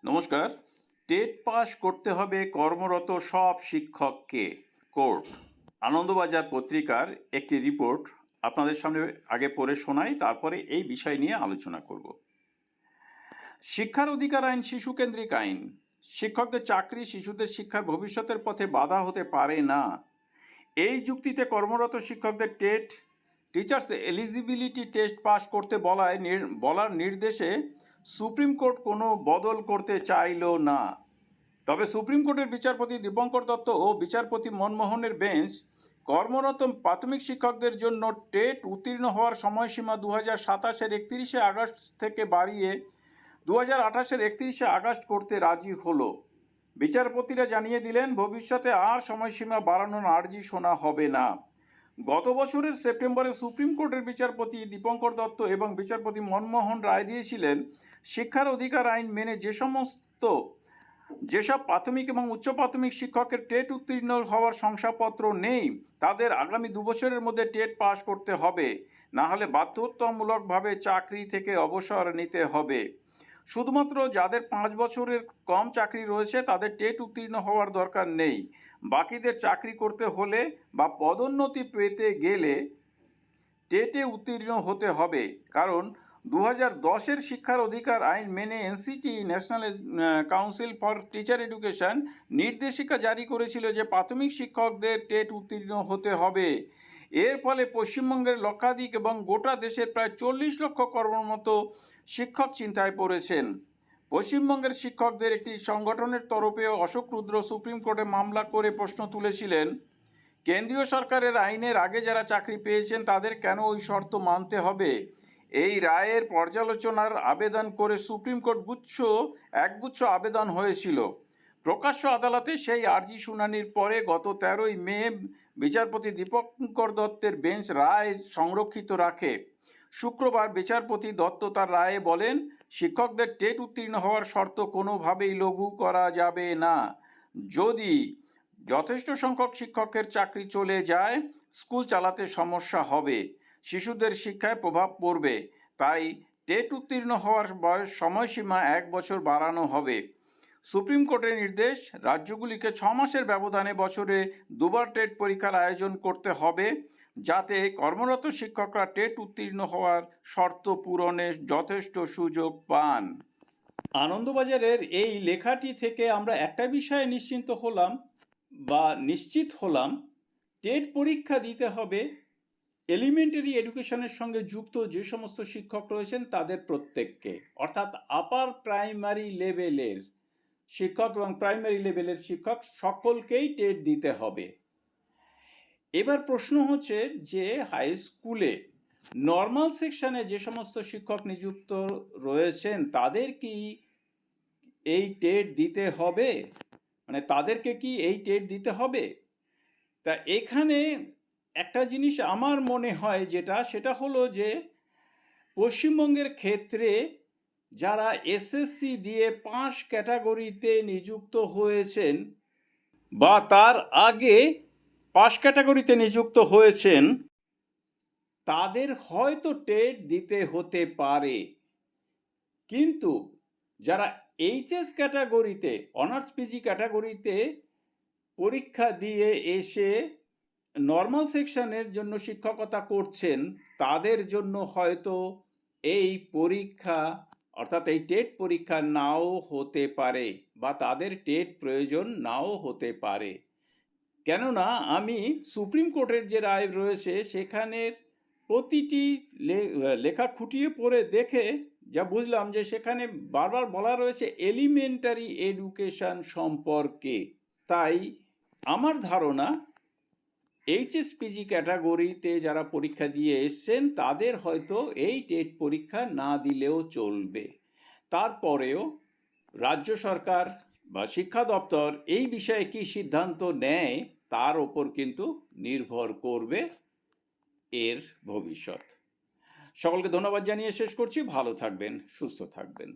নমস্কার। TET pass করতে হবে কর্মরত সব শিক্ষককে। কোর্ট। আনন্দবাজার পত্রিকার একটি রিপোর্ট আপনাদের সামনে আগে পড়ে শোনাই, তারপরে এই বিষয় নিয়ে আলোচনা করব। শিক্ষার অধিকার আইন শিশুকেন্দ্রিক আইন। শিক্ষকদের চাকরি শিশুদের শিক্ষার ভবিষ্যতের পথে বাধা হতে পারে না। এই যুক্তিতে কর্মরত শিক্ষকদের টিচার্স এলিজিবিলিটি টেস্ট পাস করতে বলার নির্দেশে সুপ্রিম কোর্ট কোনো বদল করতে চাইল না। তবে সুপ্রিম কোর্টের বিচারপতি দীপঙ্কর দত্ত ও বিচারপতি মনমোহনের বেঞ্চ কর্মরত প্রাথমিক শিক্ষকদের জন্য টেট উত্তীর্ণ হওয়ার সময়সীমা 2027-এর 31শে আগস্ট থেকে বাড়িয়ে 2028-এর 31শে আগস্ট করতে রাজি হলো। বিচারপতিরা জানিয়ে দিলেন, ভবিষ্যতে আর সময়সীমা বাড়ানোর আর্জি শোনা হবে না। গত বছরের সেপ্টেম্বরে সুপ্রিম কোর্টের বিচারপতি দীপঙ্কর দত্ত এবং বিচারপতি মনমোহন রায় দিয়েছিলেন, শিক্ষার অধিকার আইন মেনে যেসব প্রাথমিক এবং উচ্চ প্রাথমিক শিক্ষকের টেট উত্তীর্ণ হওয়ার শংসাপত্র নেই, তাদের আগামী 2 বছরের মধ্যে টেট পাস করতে হবে, না হলে বাধ্যতামূলকভাবে চাকরি থেকে অবসর নিতে হবে। শুধুমাত্র যাদের 5 বছরের কম চাকরি রয়েছে তাদের টেট উত্তীর্ণ হওয়ার দরকার নেই। বাকিদের চাকরি করতে হলে বা পদোন্নতি পেতে গেলে টেটে উত্তীর্ণ হতে হবে। কারণ 2010-এর শিক্ষার অধিকার আইন মেনে NCT national council for teacher education নির্দেশিকা জারি করেছিল যে প্রাথমিক শিক্ষকদের টেট উত্তীর্ণ হতে হবে। এর ফলে পশ্চিমবঙ্গের লক্ষাধিক এবং গোটা দেশের প্রায় 40 লক্ষ কর্মরত শিক্ষক চিন্তায় পড়েছেন। পশ্চিমবঙ্গের শিক্ষকদের একটি সংগঠনের তরফেও অশোক রুদ্র সুপ্রিম কোর্টে মামলা করে প্রশ্ন তুলেছিলেন, কেন্দ্রীয় সরকারের আইনের আগে যারা চাকরি পেয়েছেন তাদের কেন ওই শর্ত মানতে হবে? এই রায়ের পর্যালোচনার আবেদন করে সুপ্রিম কোর্ট একগুচ্ছ আবেদন হয়েছিল। প্রকাশ্য আদালতে সেই আর্জি শুনানির পরে গত 13ই মে বিচারপতি দীপঙ্কর দত্তের বেঞ্চ রায় সংরক্ষিত রাখে। শুক্রবার বিচারপতি দত্ত তার রায়ে বলেন, শিক্ষকদের টেট উত্তীর্ণ হওয়ার শর্ত কোনোভাবেই লঘু করা যাবে না। যদি যথেষ্ট সংখ্যক শিক্ষকের চাকরি চলে যায়, স্কুল চালাতে সমস্যা হবে, শিশুদের শিক্ষায় প্রভাব পড়বে। তাই টেট উত্তীর্ণ হওয়ার সময়সীমা 1 বছর বাড়ানো হবে। সুপ্রিম কোর্টের নির্দেশ, রাজ্যগুলিকে 6 মাসের ব্যবধানে বছরে 2 বার টেট পরীক্ষার আয়োজন করতে হবে, যাতে কর্মরত শিক্ষকরা টেট উত্তীর্ণ হওয়ার শর্ত পূরণে যথেষ্ট সুযোগ পান। আনন্দবাজারের এই লেখাটি থেকে আমরা একটা বিষয়ে নিশ্চিত হলাম, টেট পরীক্ষা দিতে হবে এলিমেন্টারি এডুকেশনের সঙ্গে যুক্ত যে সমস্ত শিক্ষক রয়েছেন তাদের প্রত্যেককে, অর্থাৎ আপার প্রাইমারি লেভেলের শিক্ষক এবং প্রাইমারি লেভেলের শিক্ষক সকলকেই টেট দিতে হবে। এবার প্রশ্ন হচ্ছে যে হাই স্কুলে নর্মাল সেকশনে যে সমস্ত শিক্ষক নিযুক্ত রয়েছেন তাদের কি এই টেট দিতে হবে? মানে তাদেরকে কি এই টেট দিতে হবে? তা এখানে একটা জিনিস আমার মনে হয় সেটা হলো যে পশ্চিমবঙ্গের ক্ষেত্রে যারা এসএসসি দিয়ে 5 ক্যাটাগরিতে নিযুক্ত হয়েছেন বা তার আগে 5 ক্যাটাগরিতে নিযুক্ত হয়েছেন, তাদের হয়তো টেট দিতে হতে পারে। কিন্তু যারা এইচএস ক্যাটাগরিতে, অনার্স পিজি ক্যাটাগরিতে পরীক্ষা দিয়ে এসে নর্মাল সেকশনের জন্য শিক্ষকতা করছেন, তাদের জন্য হয়তো এই পরীক্ষা অর্থাৎ এই টেট পরীক্ষা নাও হতে পারে বা তাদের টেট প্রয়োজন নাও হতে পারে। কেননা আমি সুপ্রিম কোর্টের যে রায় রয়েছে সেখানের প্রতিটি লেখা খুঁটিয়ে পড়ে দেখে যা বুঝলাম যে সেখানে বারবার বলা রয়েছে এলিমেন্টারি এডুকেশন সম্পর্কে। তাই আমার ধারণা এইচএসপিজি ক্যাটাগরিতে যারা পরীক্ষা দিয়ে এসছেন তাদের হয়তো এই টেট পরীক্ষা না দিলেও চলবে। তারপরেও রাজ্য সরকার বা শিক্ষা দপ্তর এই বিষয়ে কি সিদ্ধান্ত নেয় তার ওপর কিন্তু নির্ভর করবে এর ভবিষ্যৎ। সকলকে ধন্যবাদ জানিয়ে শেষ করছি। ভালো থাকবেন, সুস্থ থাকবেন।